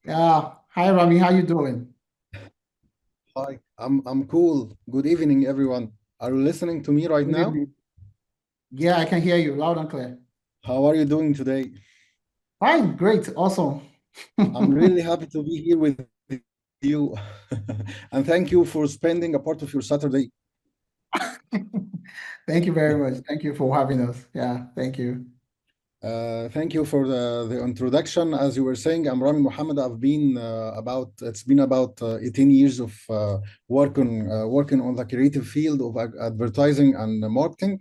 Yeah. Hi, Ramy. How you doing? Hi, I'm cool. Good evening, everyone. Are you listening to me right Good now? evening. Yeah, I can hear you loud and clear. How are you doing today? Fine, great, awesome. I'm really happy to be here with you. And thank you for spending a part of your Saturday. Thank you very much. Thank you for having us. Yeah, thank you. Thank you for the introduction. As you were saying, I'm Ramy Mohamed. It's been about 18 years of working on the creative field of advertising and marketing.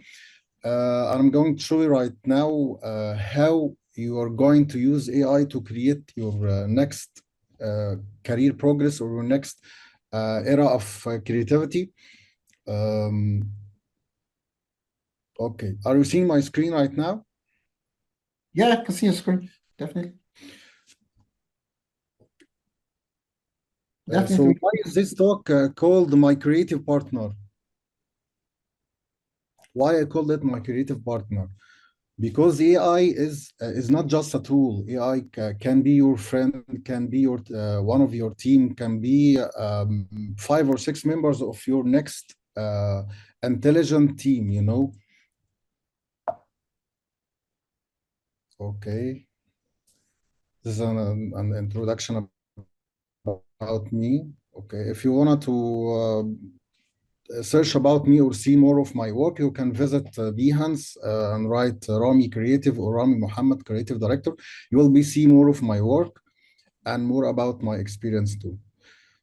And I'm going to show you right now how you are going to use AI to create your next uh, career progress or your next era of creativity. Um, okay, are you seeing my screen right now? Yeah, I can see your screen. Definitely. So Definitely. why is this talk called My Creative Partner? Why I call it My Creative Partner? Because AI is not just a tool. AI can be your friend, can be your one of your team, can be five or six members of your next intelligent team. Okay, this is an introduction about me. Okay, if you wanted to search about me or see more of my work, you can visit Behance and write Ramy Creative or Ramy Mohammed Creative Director. You will be see more of my work and more about my experience too.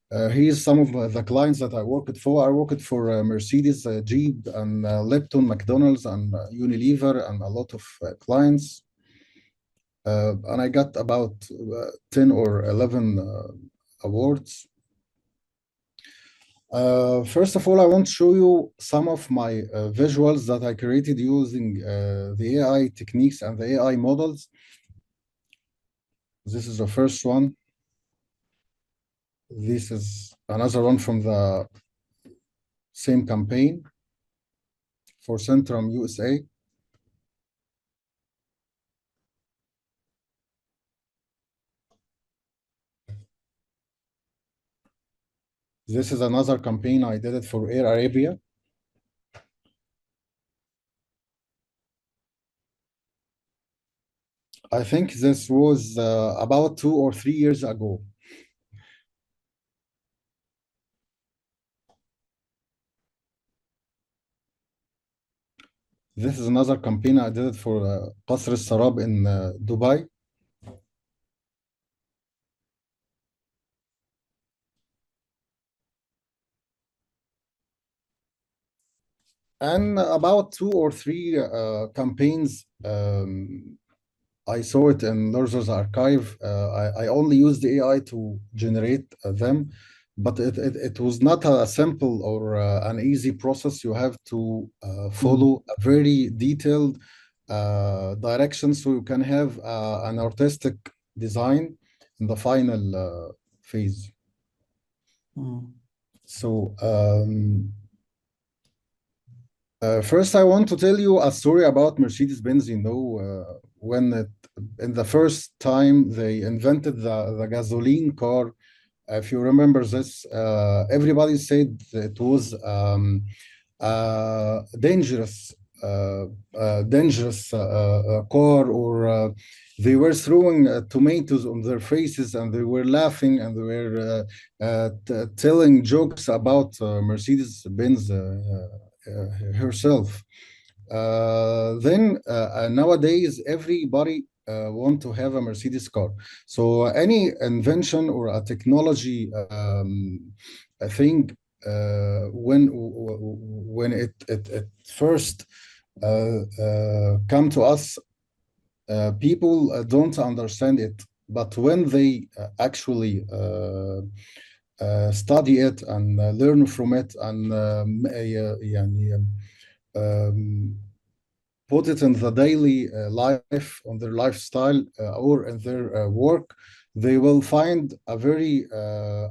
Here's some of the clients that I worked for. I worked for Mercedes, Jeep, and Lipton, McDonald's, and Unilever, and a lot of clients. And I got about 10 or 11 awards. First of all, I want to show you some of my visuals that I created using the AI techniques and the AI models. This is the first one. This is another one from the same campaign for Centrum USA. This is another campaign I did it for Air Arabia. I think this was about 2 or 3 years ago. This is another campaign I did it for Qasr al-Sarab in Dubai. And about 2 or 3 campaigns, I saw it in Lorzo's archive. I only used the AI to generate them, but it was not a simple or an easy process. You have to Mm, follow a very detailed direction so you can have an artistic design in the final phase. mm, So first, I want to tell you a story about Mercedes-Benz. When in the first time they invented the gasoline car, if you remember this, everybody said it was dangerous, uh, dangerous car, or they were throwing tomatoes on their faces and they were laughing and they were telling jokes about Mercedes-Benz herself. Then nowadays everybody want to have a Mercedes car. So any invention or a technology I think when it first come to us, people don't understand it. But when they actually study it and learn from it and يعني, um, put it in the daily life, on their lifestyle or in their work, they will find a very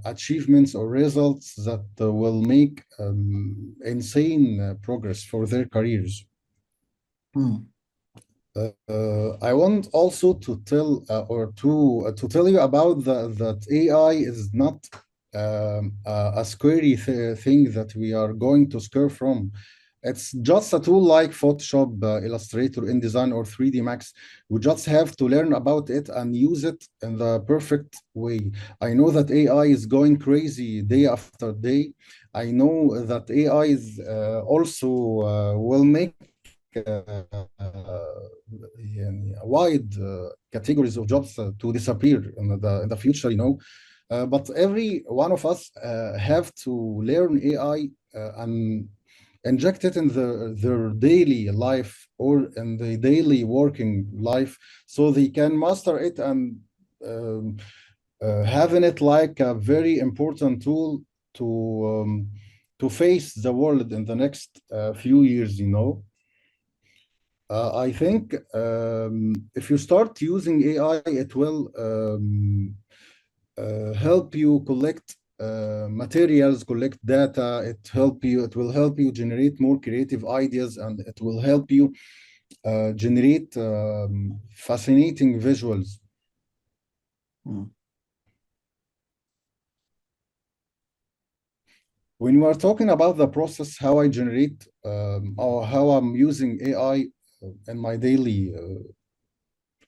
achievements or results that will make insane progress for their careers. mm. I want also to tell or to tell you about that AI is not a scary thing that we are going to scare from. It's just a tool like Photoshop, Illustrator, InDesign, or 3D Max. We just have to learn about it and use it in the perfect way. I know that AI is going crazy day after day. I know that AI is also will make يعني wide categories of jobs to disappear in the future, you know. But every one of us have to learn AI and inject it in their daily life or in the daily working life so they can master it and um, having it like a very important tool to um, to face the world in the next few years, you know. I think if you start using AI, it will help you collect materials, collect data. It will help you generate more creative ideas, and it will help you generate fascinating visuals. Mm. When we are talking about the process, how I generate or how I'm using AI in my daily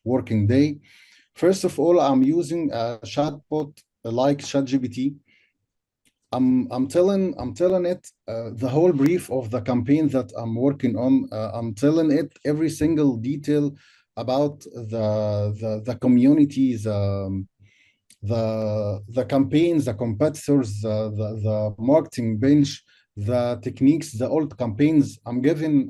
working day. First of all, I'm using a chatbot like ChatGPT. I'm telling it the whole brief of the campaign that I'm working on. I'm telling it every single detail about the communities, the campaigns, the competitors, the marketing bench, the techniques, the old campaigns. I'm feeding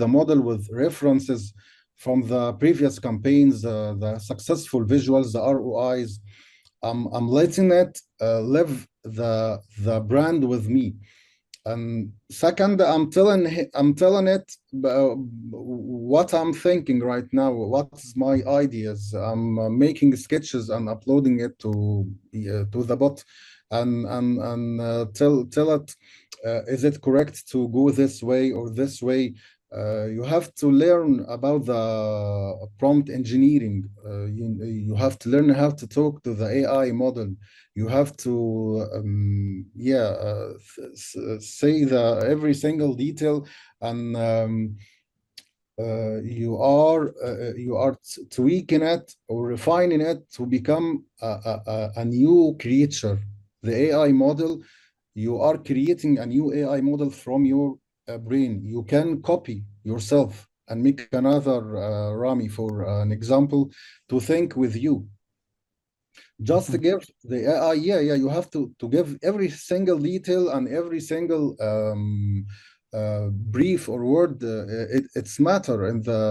the model with references from the previous campaigns, the successful visuals, the ROIs. I'm letting it live the brand with me. And second, I'm telling it what I'm thinking right now. What's my ideas? I'm making sketches and uploading it to the bot, and tell it is it correct to go this way or this way. You have to learn about the prompt engineering. You have to learn how to talk to the AI model. You have to say the every single detail, and you are tweaking it or refining it to become a new creature. The AI model, you are creating a new AI model from your brain. You can copy yourself and make another Ramy, for an example, to think with you. Just to Mhm. give the AI, you have to give every single detail and every single brief or word. It's matter in the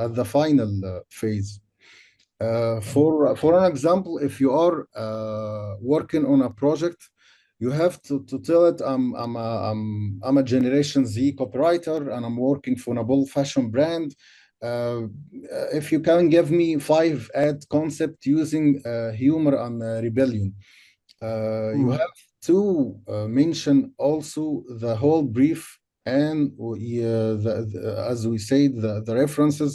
at the final phase. For an example, if you are working on a project, you have to tell it I'm a Generation Z copywriter and I'm working for a bold fashion brand. If you can give me 5 ad concept using humor and rebellion, you Mm. have to mention also the whole brief and as we said, the references,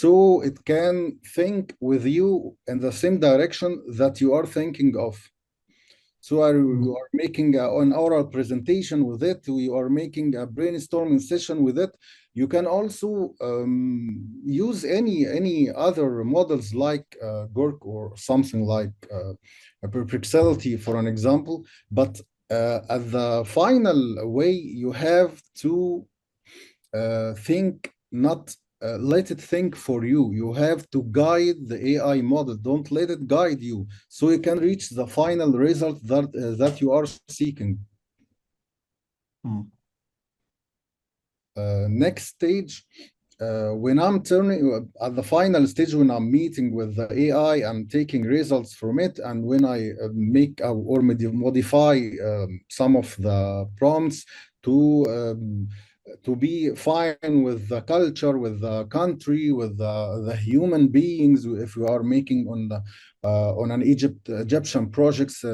so it can think with you in the same direction that you are thinking of. So Mm. you are making an oral presentation with it. We are making a brainstorming session with it. You can also use any other models like Gork or something like a Perplexity, for an example. But at the final way, you have to think, not let it think for you. You have to guide the AI model. Don't let it guide you, so you can reach the final result that you are seeking. Mm. Next stage, when I'm turning at the final stage, when I'm meeting with the AI, I'm taking results from it, and when I make or modify some of the prompts to to be fine with the culture, with the country, with the human beings. If you are making on an Egyptian projects,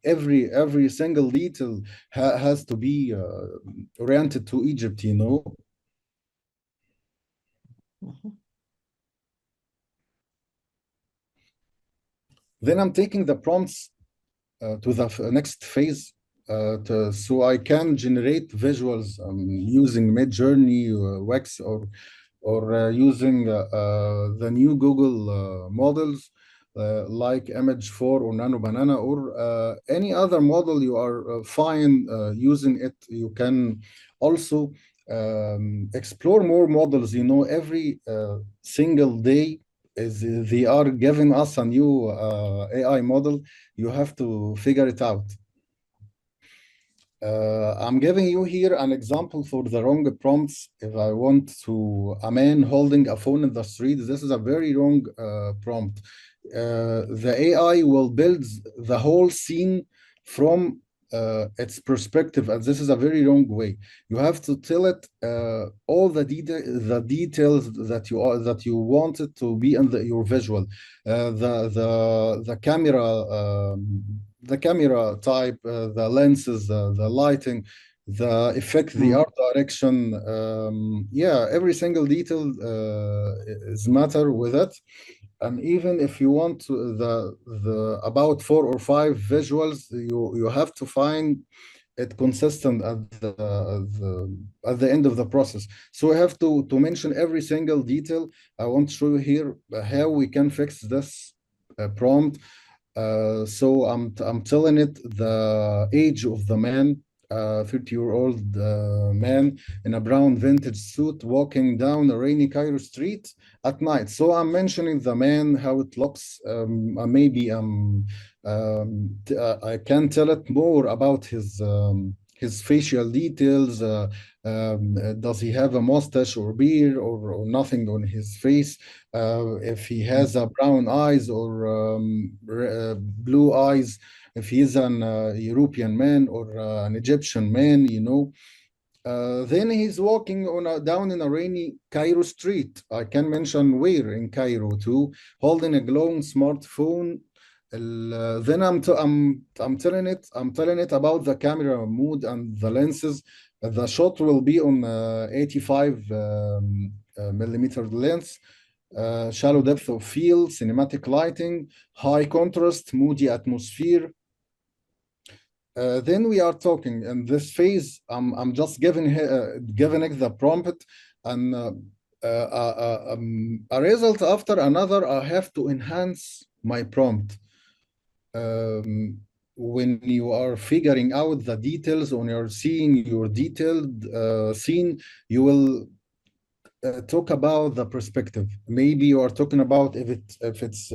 every single detail has to be oriented to Egypt, you know. Mhm. Then I'm taking the prompts to the next phase, so I can generate visuals using Midjourney, Wax, or using the new Google models like Image 4 or Nano Banana or any other model you are fine using it. You can also explore more models. You know, every single day is they are giving us a new AI model. You have to figure it out. I'm giving you here an example for the wrong prompts. If I want to a man holding a phone in the street, this is a very wrong prompt. The AI will build the whole scene from its perspective, and this is a very wrong way. You have to tell it all the details that you want it to be in your visual. The camera. The camera type, the lenses, the lighting, the effect, the Mm. art direction. Yeah, every single detail is matter with it. And even if you want the about 4 or 5 visuals, you have to find it consistent at the end of the process. So I have to mention every single detail. I want to show you here how we can fix this prompt. So I'm telling it the age of the man, 30-year-old man in a brown vintage suit walking down a rainy Cairo street at night. So I'm mentioning the man, how it looks. Maybe I can tell it more about his facial details. Does he have a mustache or beard or nothing on his face? If he has a brown eyes or blue eyes, if he's an European man or an Egyptian man, you know. Then he's walking down in a rainy Cairo street. I can mention where in Cairo too, holding a glowing smartphone. Then I'm telling it about the camera mood and the lenses. The shot will be on 85 millimeter lens, shallow depth of field, cinematic lighting, high contrast, moody atmosphere. Then we are talking in this phase. I'm just giving it the prompt and a result after another. I have to enhance my prompt. When you are figuring out the details, when you're seeing your detailed scene, you will talk about the perspective. Maybe you are talking about if it's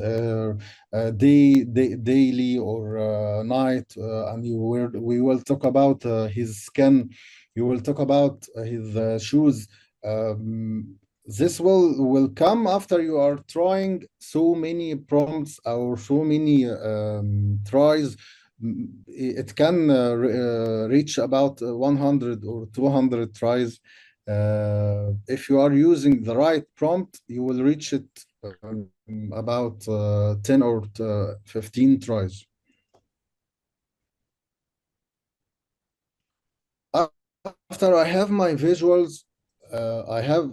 daily or night, and we will talk about his skin. You will talk about his shoes. This will come after you are trying so many prompts or so many tries. It can reach about 100 or 200 tries. If you are using the right prompt, you will reach it about 10 or 15 tries. After I have my visuals, I have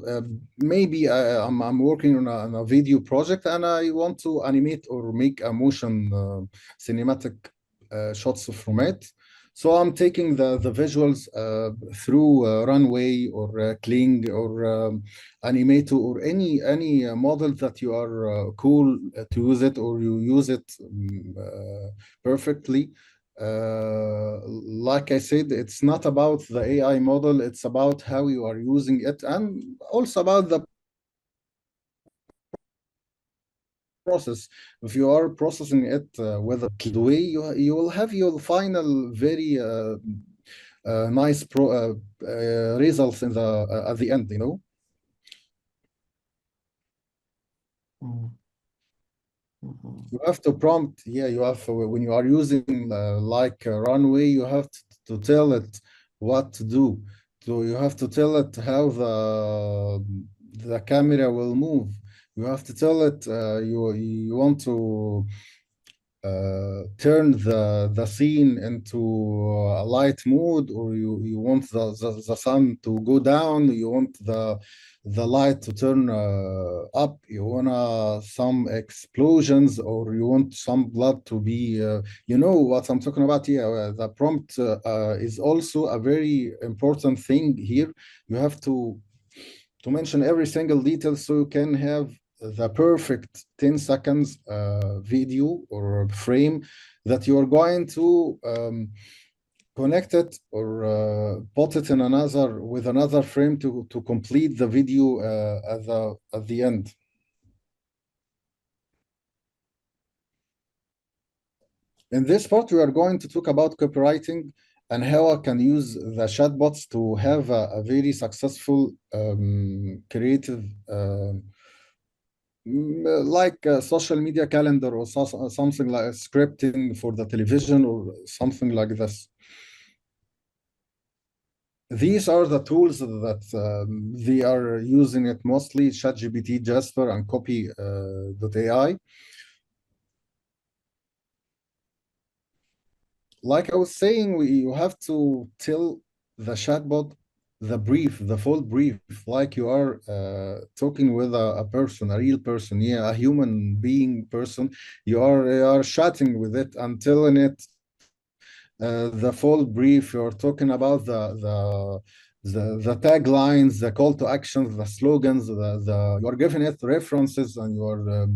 maybe I'm working on a video project and I want to animate or make a motion cinematic shots from it. So I'm taking the visuals through Runway or Kling or Animato or any model that you are cool to use it or you use it perfectly. Like I said, it's not about the AI model, it's about how you are using it and also about the process. If you are processing it with a way, you will have your final very nice results in the at the end, you know. Mm. Mhm. You have to prompt, yeah, you have when you are using like Runway, you have to tell it what to do. So you have to tell it how the camera will move. You have to tell it you want to turn the scene into a light mood, or you want the sun to go down, you want the light to turn up, you want some explosions, or you want some blood to be you know what I'm talking about here. The prompt is also a very important thing here. You have to mention every single detail so you can have the perfect 10 seconds video or frame that you are going to connect it or put it in another with another frame to complete the video at the end. In this part, we are going to talk about copywriting and how I can use the chatbots to have a very successful creative like a social media calendar or something like scripting for the television or something like this. These are the tools that they are using it mostly, ChatGPT, Jasper, and Copy.ai. Like I was saying, you have to tell the chatbot the brief, the full brief, like you are talking with a person, a real person, yeah, a human being person. You are chatting with it and telling it the full brief. You're talking about the taglines, the call to actions, the slogans. You're giving it references, and you're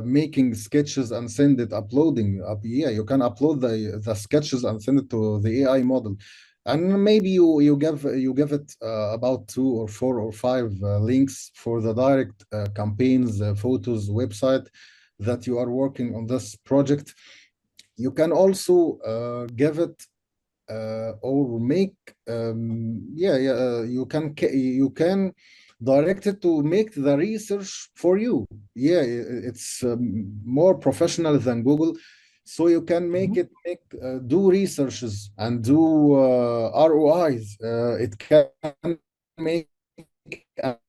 making sketches and send it, uploading. Yeah, you can upload the sketches and send it to the AI model. And maybe you give it about two or four or five links for the direct campaigns, photos, website that you are working on this project. You can also give it or make you can direct it to make the research for you. Yeah, it's more professional than Google, so you can Mhm. make do researches and do ROIs. It can make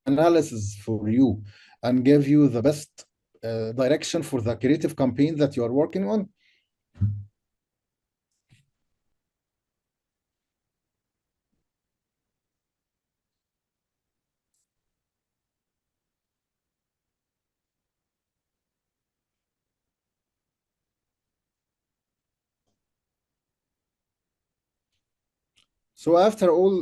analysis for you and give you the best direction for the creative campaign that you are working on. So after all,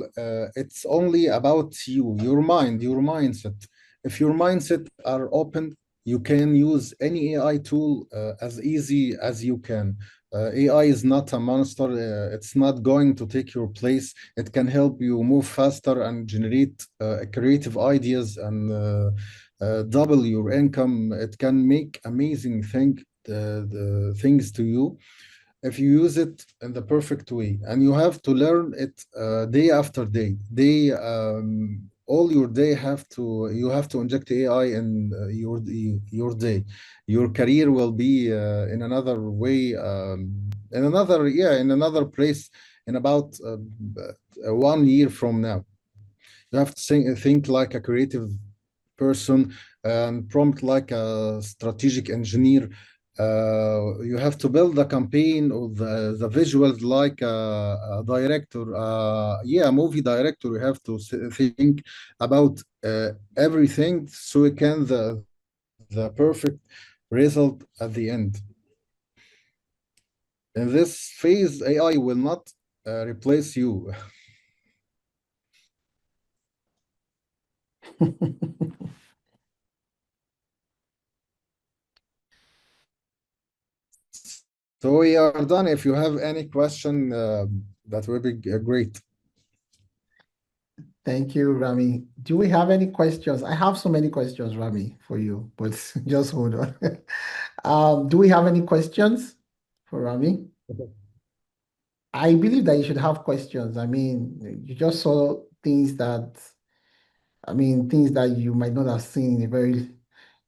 it's only about you, your mind, your mindset. If your mindset are open, you can use any AI tool as easy as you can. AI is not a monster. It's not going to take your place. It can help you move faster and generate creative ideas and double your income. It can make amazing the things to you if you use it in the perfect way, and you have to learn it day after day. All your day have to you have to inject AI in your day. Your career will be in another way, in another place in about 1 year from now. You have to think like a creative person and prompt like a strategic engineer. You have to build the campaign or the visuals like a director, yeah, a movie director. You have to think about everything so you can the perfect result at the end. In this phase, AI will not replace you. So we are done. If you have any question, that would be great. Thank you, Ramy. Do we have any questions? I have so many questions, Ramy, for you, but just hold on. Do we have any questions for Ramy? I believe that you should have questions. I mean, you just saw things that, I mean, things that you might not have seen in a very,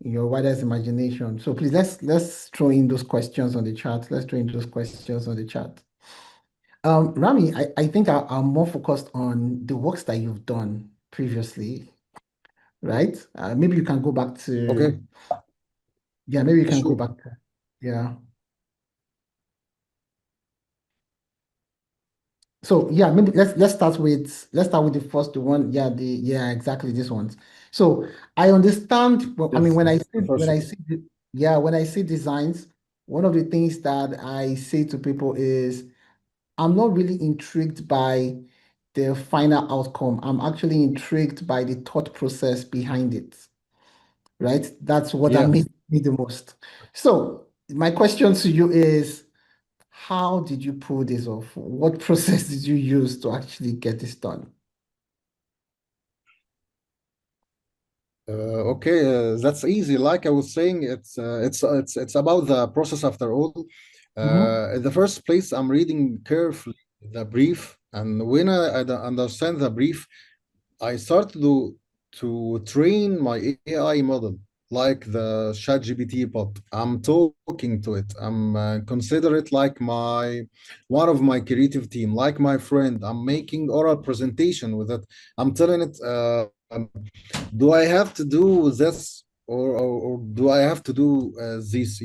in your widest imagination. So please let's throw in those questions on the chat. Let's throw in those questions on the chat. Ramy, I think I'm more focused on the works that you've done previously, right? Maybe you can go back to, Okay, yeah, maybe you can go sure. back to, yeah. So yeah, maybe let's start with the first one. Yeah, exactly these ones. So I understand. Well, I mean, Yes, yes, the first one. when I see designs, one of the things that I say to people is I'm not really intrigued by the final outcome. I'm actually intrigued by the thought process behind it, right? That's what Yeah. amazes me the most. So my question to you is, how did you pull this off? What process did you use to actually get this done? Okay, that's easy. Like I was saying, it's about the process after all. Hmm. In the first place, I'm reading carefully the brief, and when understand the brief, I started to train my AI model, like the ChatGPT bot. I'm talking to it. I'm consider it like my one of my creative team, like my friend. I'm making oral presentation with it. I'm telling it. Do I have to do this or do I have to do this?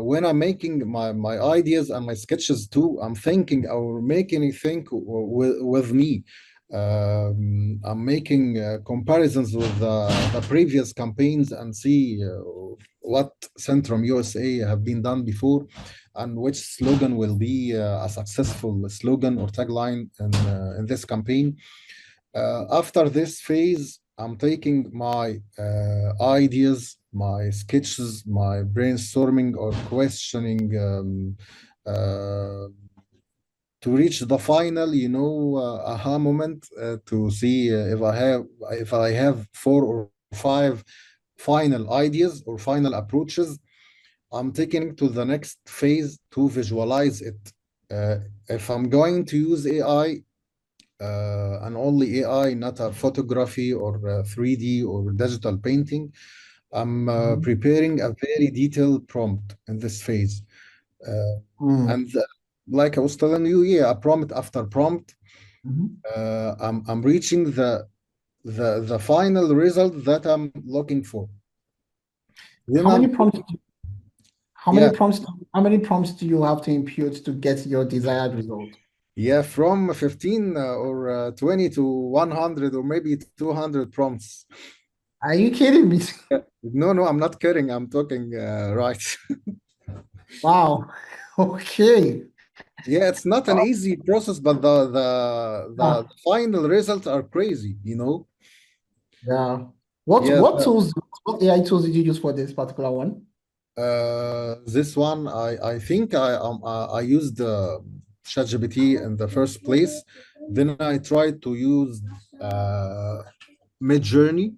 When I'm making my ideas and my sketches too, I'm thinking or making it think with me. I'm making comparisons with the previous campaigns and see what Centrum USA have been done before and which slogan will be a successful slogan or tagline in this campaign. After this phase, I'm taking my ideas, my sketches, my brainstorming or questioning to reach the final, aha moment to see if I have 4 or 5 final ideas or final approaches. I'm taking to the next phase to visualize it. Uh, if I'm going to use AI, and only AI, not a photography or 3D or digital painting. I'm Hmm. preparing a very detailed prompt in this phase. Uh, Hmm. and like I was telling you, yeah, a prompt after prompt, Hmm. I'm reaching the final result that I'm looking for. Then How many I'm prompts? yeah, How many prompts do you have to impute to get your desired result? yeah, from 15 or 20 to 100 or maybe 200 prompts. Are you kidding me? No, no, I'm not kidding. I'm talking right. Wow. Okay. Yeah, it's not an Oh, easy process, but the yeah. final results are crazy. Yeah. Yeah, What AI tools did you use for this particular one? this one I think I used ChatGPT in the first place. Then I tried to use Mid Journey.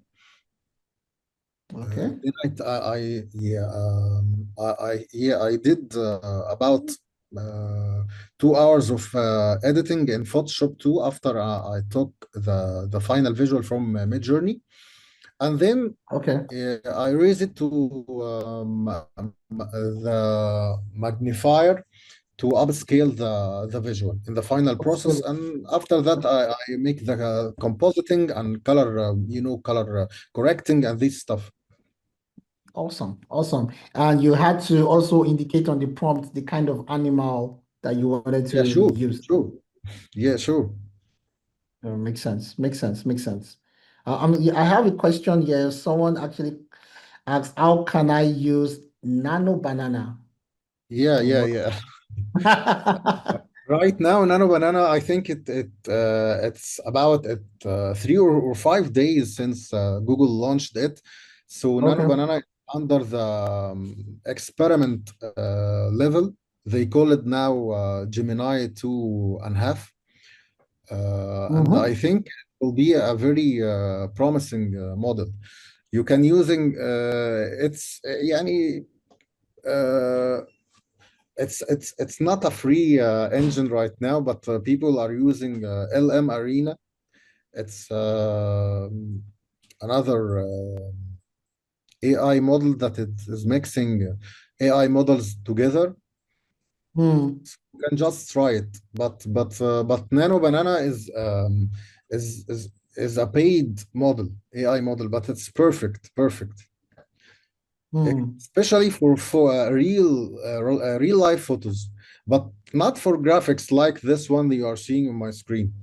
Okay. Then I yeah I did about uh, 2 hours of editing in Photoshop too after I took the final visual from Midjourney, and then Okay. I raised it to the magnifier to upscale the visual in the final Let's process, go. and after that I make the compositing and color color correcting and this stuff. Awesome. Awesome. And you had to also indicate on the prompt the kind of animal that you wanted Yeah, to sure, use. sure. Yeah, sure. Makes sense. Makes sense. Makes sense. I have a question here. Someone actually asked, how can I use nano banana Yeah, to yeah, work? yeah. Right now, Nano Banana, I think it's about 3 or 5 days since Google launched it. So Nano Okay. Banana is under the experiment level. They call it now Gemini 2.5. And I Mm-hmm. think it will be a very promising model. You can using it's يعني it's not a free engine right now, but people are using LM Arena. It's another AI model that it is mixing AI models together. Hmm. You can just try it, but Nano Banana is a paid model, AI model, but it's perfect, perfect, Hmm. especially for real life photos. But Not for graphics like this one that you are seeing on my screen.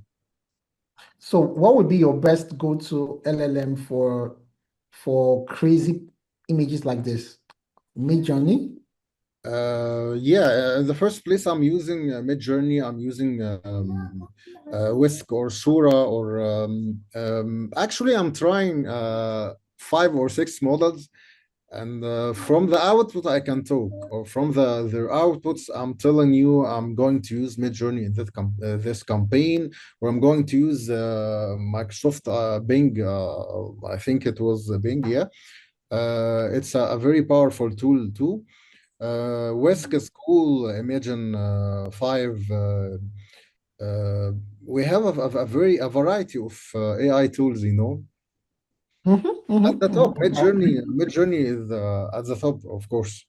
So what would be your best go-to LLM for crazy images like this? Midjourney? Yeah, in the first place, I'm using Midjourney. I'm using Whisk or Sura or actually, I'm trying 5 or 6 models, and from the output I can talk, or from their outputs, I'm telling you I'm going to use Midjourney in this campaign, or I'm going to use Microsoft Bing. I think it was Bing. Yeah, it's a very powerful tool too. Whisk is cool. Imagine 5. Uh, we have a variety of AI tools, you know. At the top, Mid Journey is at the top, of course.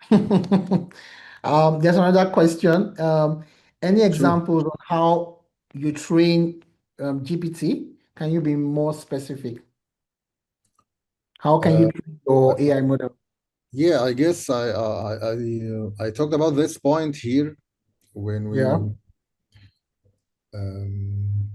There's another question. Any Sure. examples on how you train GPT? Can you be more specific? How can you Uh, train your AI model? yeah, I guess I talked about this point here when Yeah. we um,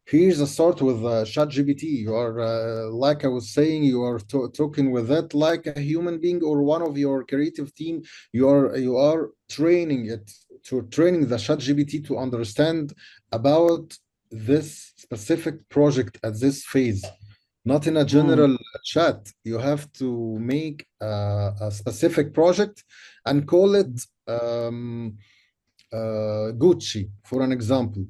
here's a start with ChatGPT. You are, like I was saying, you are talking with that like a human being or one of your creative team. You are training it to training the ChatGPT to understand about this specific project at this phase, not in a Mm, general chat. You have to make a specific project and call it Gucci, for an example,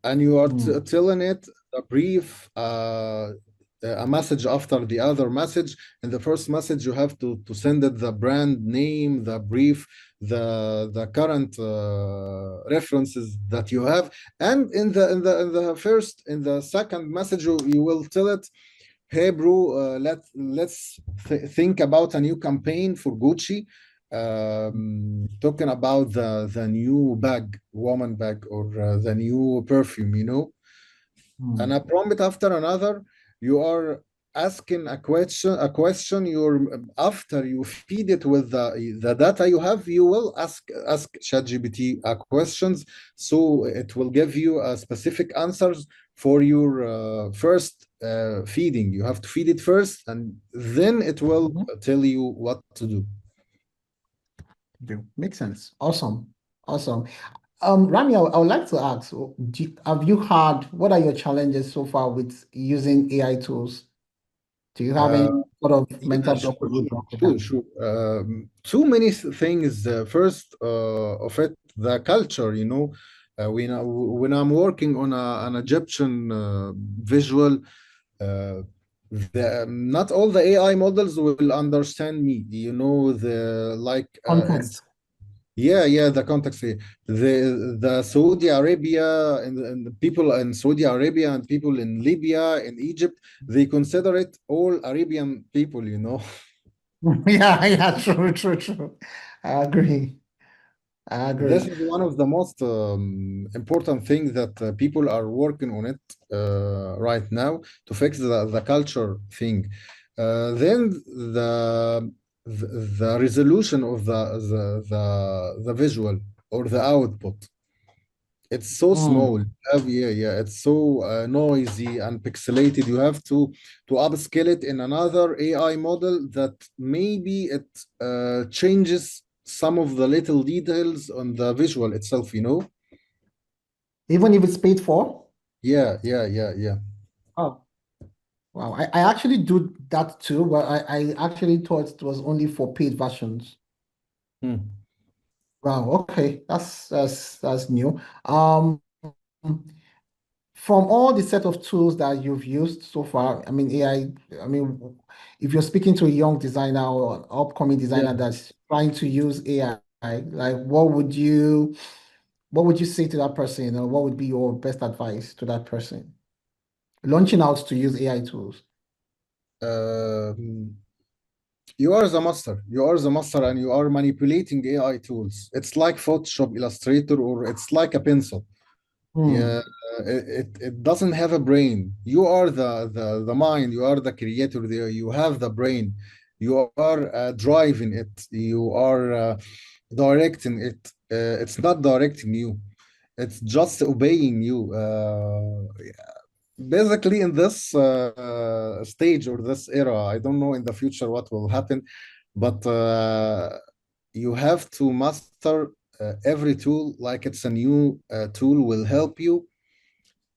and you are mm, telling it a brief, a message after the other message. In the first message you have to send it the brand name, the brief, the current references that you have, and in the second message you will tell it, hey bro, let's think about a new campaign for Gucci, talking about the new bag, woman bag, or the new perfume, you know. And mm, a prompt after another, you are asking a question. You're after you feed it with the data you have, you will ask ChatGPT questions, so it will give you specific answers for your first feeding. You have to feed it first, and then it will mhm. tell you what to do. Makes sense. Awesome. Awesome. Ramy, I would like to ask, so have you had, what are your challenges so far with using AI tools? Do you have any Uh, sort of Yeah, mental sure, block or roadblock with sure, that? sure. Too many things. First of it, the culture. You know, when I'm working on an Egyptian visual, not all the AI models will understand me. You know, the like and Context. yeah, yeah, the context here. The Saudi Arabia and the people in Saudi Arabia and people in Libya and Egypt, they consider it all Arabian people. You know. Yeah, yeah, true, true, true. I agree. I This agree. is one of the most important things that people are working on it right now to fix the culture thing. Then the the resolution of the visual or the output, it's so Mm. small. Yeah, yeah, it's so noisy and pixelated. You have to upscale it in another AI model that maybe it changes some of the little details on the visual itself, you know? Even if it's paid for? Yeah, yeah, yeah, yeah. Oh, wow. I actually do that too, but I actually thought it was only for paid versions. Hmm. Wow, okay. That's new. From all the set of tools that you've used so far, I mean, I mean, if you're speaking to a young designer or an upcoming designer Yeah. that's trying to use AI, like what would you say to that person, or what would be your best advice to that person launching out to use AI tools? Um, you are the master. You are the master, and you are manipulating AI tools. It's like Photoshop, Illustrator, or it's like a pencil. Yeah, Hmm. it doesn't have a brain. You are the mind. You are the creator. You have the brain. You are driving it. You are. directing it. It's not directing you. It's just obeying you. Basically, in this stage or this era, I don't know in the future what will happen, but you have to master every tool like it's a new tool will help you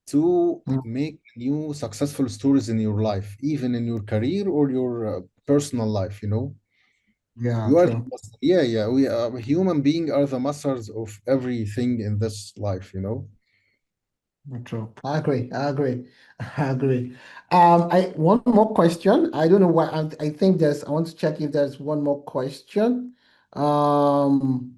to Mm. make new successful stories in your life, even in your career or your personal life, you know. Yeah, You are the true. master. Yeah, yeah. We are human being are the masters of everything in this life, you know. True. I agree. I agree. I agree. I one more question. I don't know why. I think there's. I want to check if there's one more question. Um.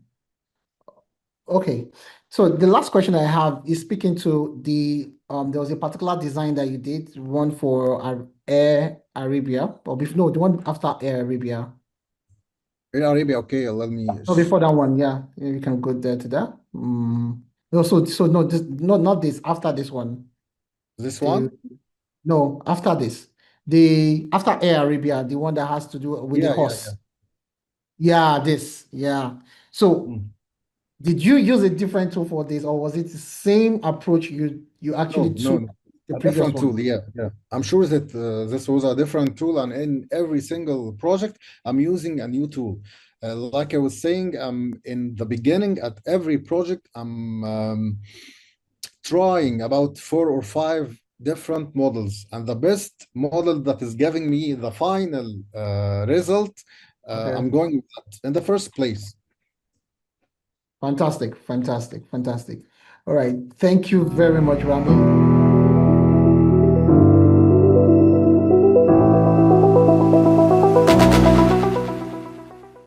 Okay. So the last question I have is speaking to the. There was a particular design that you did, one for Air Arabia, or before no, the one after Air Arabia. In Arabia, okay, let me. No, before that one, yeah, you can go there to that. No, so no, this not this. After this one, This the one? no, after this, the after Air Arabia, the one that has to do with the Yeah, yeah, yeah. horse. Yeah, this. Yeah. So, Mm. did you use a different tool for this, or was it the same approach you actually No, no, took no. the A previous different one? tool. Yeah, yeah. I'm sure that this was a different tool, and in every single project, I'm using a new tool. Like I was saying, in the beginning, at every project, I'm trying about 4 or 5 different models, and the best model that is giving me the final result, Okay. I'm going with that in the first place. Fantastic, fantastic, fantastic. All right. Thank you very much, Rami.